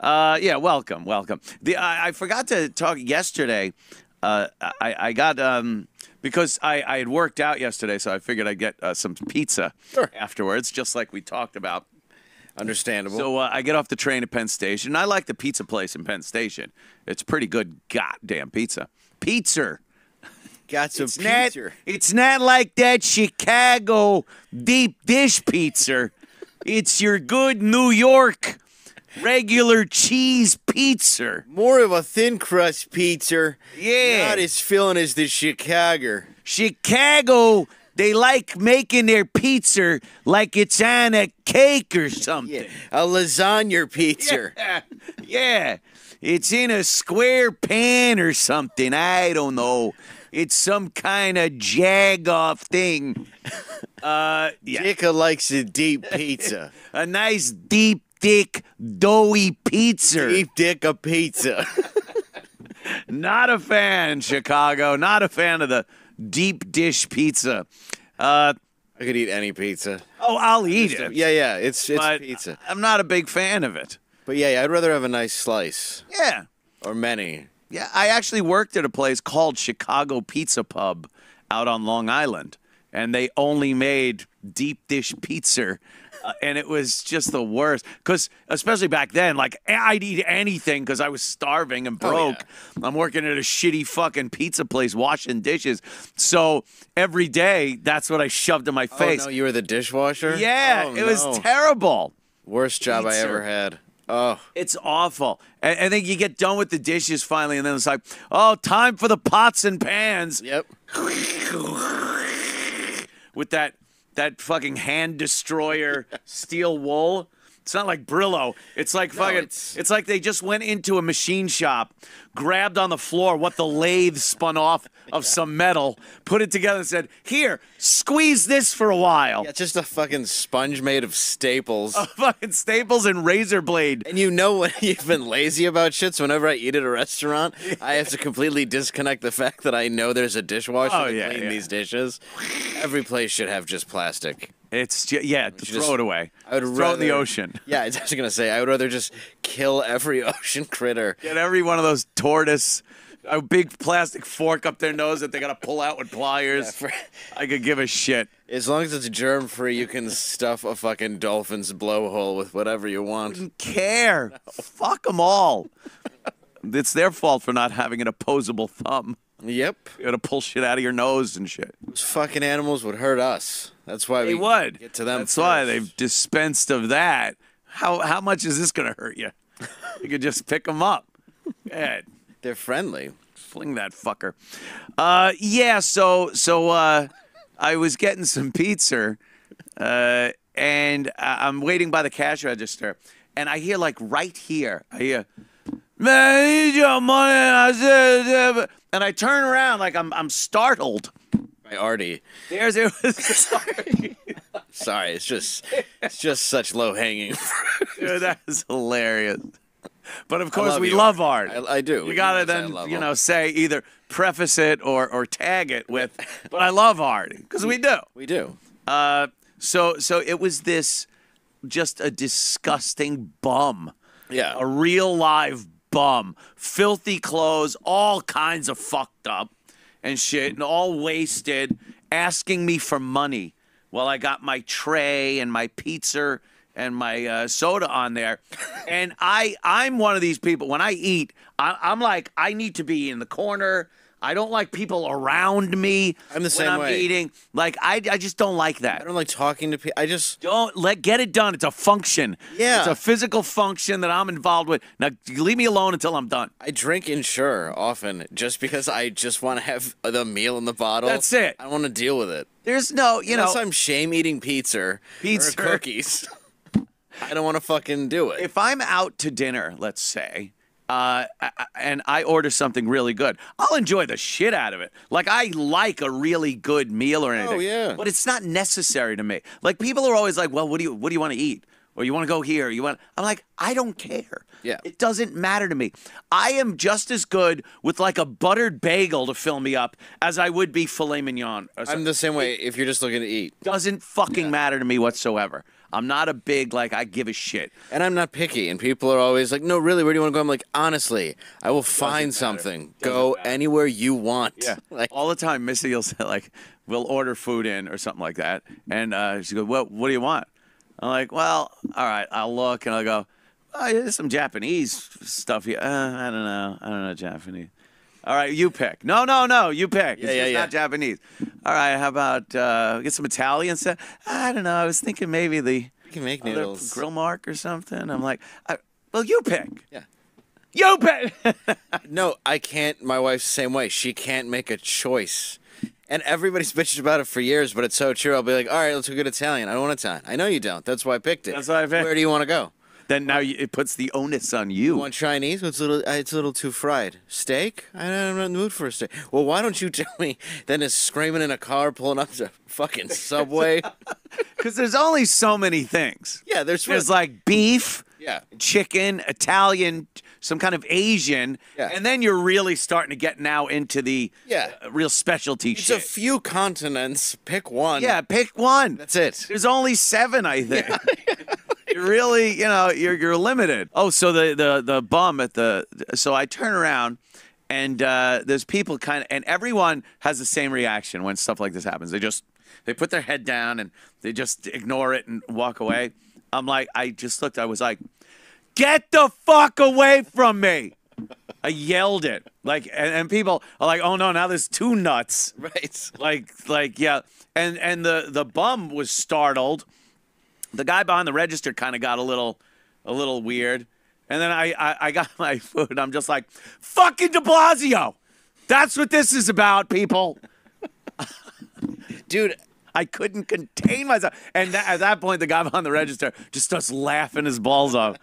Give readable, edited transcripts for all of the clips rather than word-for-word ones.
Yeah, welcome. I forgot to talk yesterday. I got because I had worked out yesterday, so I figured I'd get some pizza afterwards, just like we talked about. Understandable. So I get off the train at Penn Station. I like the pizza place in Penn Station. It's pretty good goddamn pizza. Pizzer. Got some pizza. It's not like that Chicago deep dish pizza. It's your good New York regular cheese pizza. More of a thin crust pizza. Yeah. Not as filling as the Chicago. Chicago, they like making their pizza like it's on a cake or something. Yeah, a lasagna pizza. Yeah. It's in a square pan or something. I don't know. It's some kind of jag-off thing. Yeah. Dicka likes a deep pizza. A nice deep, thick, doughy pizza. Deep dicka pizza. Not a fan, Chicago. Not a fan of the deep dish pizza. I could eat any pizza. Oh, I'll eat it. Yeah, it's But pizza. I'm not a big fan of it. But yeah, I'd rather have a nice slice. Yeah. Or many. Yeah, I actually worked at a place called Chicago Pizza Pub out on Long Island, and they only made deep dish pizza, and it was just the worst. Because especially back then, like I'd eat anything because I was starving and broke. Oh, yeah. I'm working at a shitty fucking pizza place washing dishes, so every day that's what I shoved in my face. Oh no, you were the dishwasher? Yeah, it was terrible. Worst job I ever had. Oh, it's awful. And then you get done with the dishes finally, and then it's like, oh, time for the pots and pans. Yep. With that fucking hand destroyer steel wool. It's not like Brillo. It's like fucking. It's like they just went into a machine shop, grabbed on the floor what the lathe spun off of some metal, put it together, and said, "Here, squeeze this for a while." Yeah, it's just a fucking sponge made of staples. Fucking staples and razor blade. And you know when you've been lazy about shit, so whenever I eat at a restaurant, I have to completely disconnect the fact that I know there's a dishwasher to clean these dishes. Every place should have just plastic. It's throw it away. I would throw it in the ocean. Yeah, I was just gonna say I would rather just kill every ocean critter. Get every one of those tortoise, a big plastic fork up their nose that they gotta pull out with pliers. I could give a shit. As long as it's germ free, you can stuff a fucking dolphin's blowhole with whatever you want. I don't care. No. Fuck them all. It's their fault for not having an opposable thumb. Yep. You gotta pull shit out of your nose and shit. Those fucking animals would hurt us. That's why they would get to them. That's why they've dispensed of that. How much is this gonna hurt you? You could just pick them up. Good. They're friendly. Fling that fucker. Yeah. So I was getting some pizza, and I'm waiting by the cash register, and I hear like right here, I hear, "Man, I need your money." And I turn around like I'm startled. By Artie. It was Sorry, it's just such low hanging fruit. Dude, that is hilarious. But of course we love art. I do. You gotta then say either preface it or tag it with. But I love art because we do. We do. So it was this just a disgusting bum. Yeah. A real live bum, filthy clothes, all kinds of fucked up and shit, and all wasted, asking me for money while I got my tray and my pizza and my soda on there. And I'm one of these people, when I eat, I'm like, I need to be in the corner. I don't like people around me. I'm the same way. When I'm eating. Like, I just don't like that. I don't like talking to people. I just... Get it done. It's a function. Yeah. It's a physical function that I'm involved with. Now, leave me alone until I'm done. I drink Ensure often just because I just want to have the meal in the bottle. That's it. I don't want to deal with it. There's no, Unless I'm shame eating pizza or cookies. I don't want to fucking do it. If I'm out to dinner, let's say... and I order something really good, I'll enjoy the shit out of it. Like, I like a really good meal or anything. Oh, yeah. But it's not necessary to me. Like, people are always like, well, what do you want to eat? Or you want to go here? I'm like, I don't care. Yeah. It doesn't matter to me. I am just as good with like a buttered bagel to fill me up as I would be filet mignon. I'm the same way if you're just looking to eat. Doesn't fucking matter to me whatsoever. I'm not a big, like, I give a shit. And I'm not picky. And people are always like, no, really, where do you want to go? I'm like, honestly, I will find something. Go anywhere you want. Yeah. Like, all the time, Missy will say, like, we'll order food in or something like that. And she goes, well, what do you want? I'm like, well, all right, I'll look. And I'll go, oh, there's some Japanese stuff here. I don't know Japanese. All right, you pick. No, you pick. It's not Japanese. All right, how about get some Italian stuff? I don't know. I was thinking maybe you can make noodles. Grill mark or something. I'm like, well, you pick. Yeah. You pick. No, I can't. My wife's the same way. She can't make a choice. And everybody's bitched about it for years, but it's so true. I'll be like, all right, let's go get Italian. I don't want Italian. I know you don't. That's why I picked it. That's why I picked it. Where do you want to go? Then now it puts the onus on you. You want Chinese? It's a little too fried. Steak? I'm not in the mood for a steak. Well, why don't you tell me? Then is screaming in a car pulling up to fucking Subway. Because there's only so many things. Yeah, there's like beef, chicken, Italian, some kind of Asian, and then you're really starting to get now into the real specialty shit. It's a few continents. Pick one. Yeah, pick one. That's it. There's only 7, I think. Yeah. You're really, you're limited. Oh, so the bum at so I turn around and there's people and everyone has the same reaction when stuff like this happens. They put their head down and they just ignore it and walk away. I'm like, I just looked, I was like, get the fuck away from me. I yelled it. Like, and people are like, oh no, now there's 2 nuts. Right. Like, yeah. And the bum was startled. The guy behind the register kind of got a little weird. And then I got my food. I'm just like, fucking de Blasio. That's what this is about, people. Dude, I couldn't contain myself. And at that point, the guy behind the register just starts laughing his balls off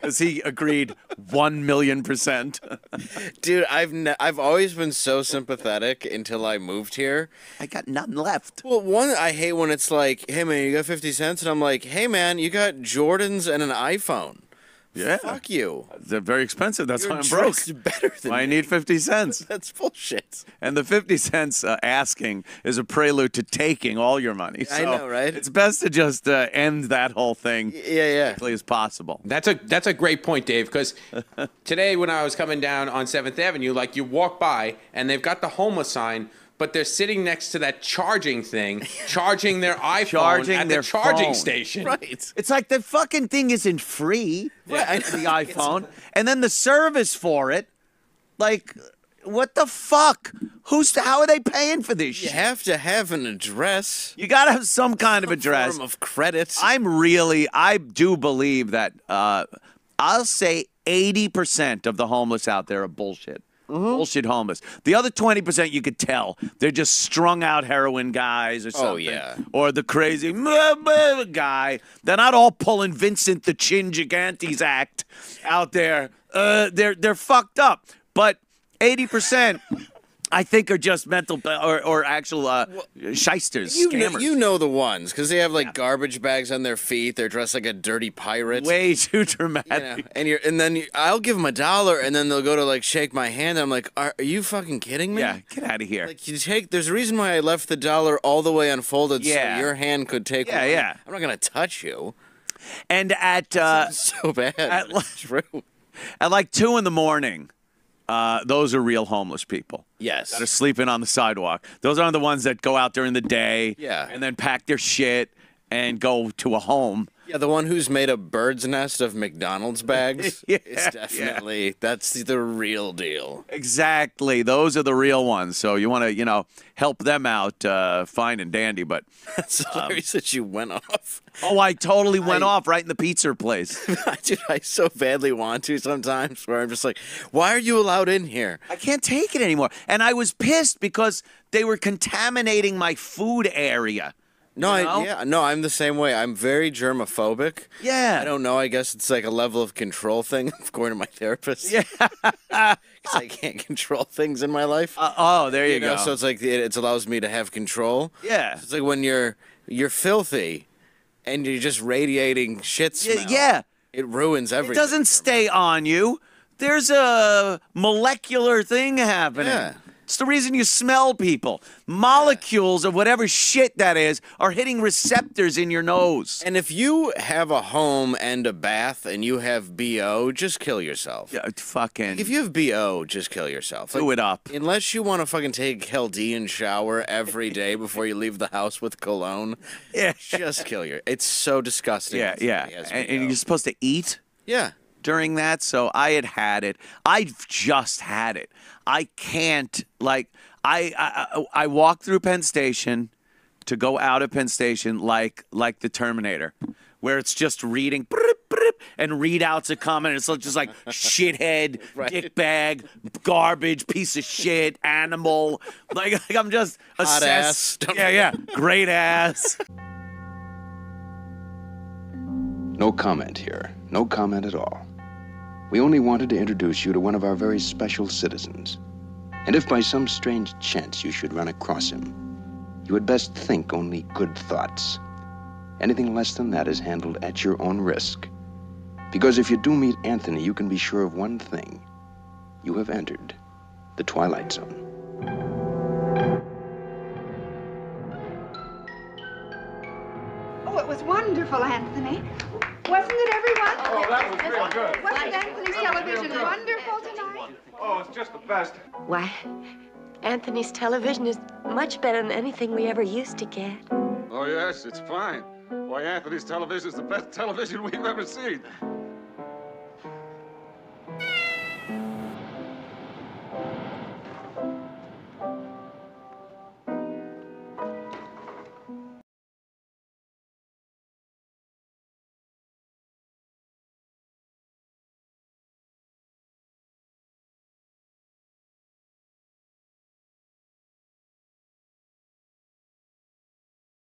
as he agreed 1,000,000%. Dude, I've always been so sympathetic until I moved here. I got nothing left. Well, one, I hate when it's like, hey, man, you got 50 cents? And I'm like, hey, man, you got Jordans and an iPhone. Yeah. Fuck you. They're very expensive. That's You're why I'm broke. Better than I need 50 cents. That's bullshit. And the 50 cents asking is a prelude to taking all your money. So I know, right? It's best to just end that whole thing as quickly as possible. That's a great point, Dave, because today when I was coming down on 7th Avenue, like you walk by and they've got the homeless sign, but they're sitting next to that charging thing, charging their iPhone at the charging station. Right. It's like the fucking thing isn't free, the iPhone, and then the service for it. Like, what the fuck? How are they paying for this shit? You have to have an address. You got to have some kind of address. Form of credit. I do believe that I'll say 80% of the homeless out there are bullshit. Bullshit homeless. The other 20% you could tell they're just strung out heroin guys or something. Oh, yeah. Or the crazy guy. They're not all pulling Vincent the Chin Gigantes act out there. They're fucked up. But 80%. I think are just mental or actual shysters, scammers. You know the ones, because they have like garbage bags on their feet. They're dressed like a dirty pirate. Way too dramatic. And then I'll give them $1, and then they'll go to like shake my hand. And I'm like, are you fucking kidding me? Yeah, get out of here. Like there's a reason why I left the $1 all the way unfolded so your hand could take one. Yeah. I'm not gonna touch you. And at so bad. True. At like 2 a.m. Those are real homeless people. Yes. That are sleeping on the sidewalk. Those aren't the ones that go out during the day and then pack their shit and go to a home. Yeah, the one who's made a bird's nest of McDonald's bags is definitely, that's the real deal. Exactly. Those are the real ones. So you want to, help them out fine and dandy. But that's hilarious that you went off. Oh, I totally went off right in the pizza place. Dude, I so badly want to sometimes where I'm just like, why are you allowed in here? I can't take it anymore. And I was pissed because they were contaminating my food area. No, I'm the same way. I'm very germophobic. Yeah. I don't know. I guess it's like a level of control thing, according to my therapist. Yeah. Because I can't control things in my life. There you go. So it's like it allows me to have control. Yeah. So it's like when you're filthy and you're just radiating shit smell. Yeah. It ruins everything. It doesn't stay on you. There's a molecular thing happening. Yeah. It's the reason you smell people. Molecules of whatever shit that is are hitting receptors in your nose. And if you have a home and a bath and you have BO, just kill yourself. Yeah, fucking. If you have BO, just kill yourself. Do it up. Unless you want to fucking take a Chaldean shower every day before you leave the house with cologne, just kill your. It's so disgusting. Yeah. And you're supposed to eat? Yeah. During that, so I had it. I've just had it. I can't, like, I walk through Penn Station to go out of Penn Station like the Terminator, where it's just reading and readouts are coming. It's just like shithead, dickbag, garbage, piece of shit, animal. Like I'm just hot ass. Yeah, great ass. No comment here. No comment at all. We only wanted to introduce you to one of our very special citizens. And if by some strange chance you should run across him, you had best think only good thoughts. Anything less than that is handled at your own risk. Because if you do meet Anthony, you can be sure of one thing. You have entered the Twilight Zone. Oh, it was wonderful, Anthony. Wasn't it, everyone? Oh, that was real good. Wasn't Anthony's television wonderful tonight? Oh, it's just the best. Why, Anthony's television is much better than anything we ever used to get. Oh, yes, it's fine. Why, Anthony's television is the best television we've ever seen.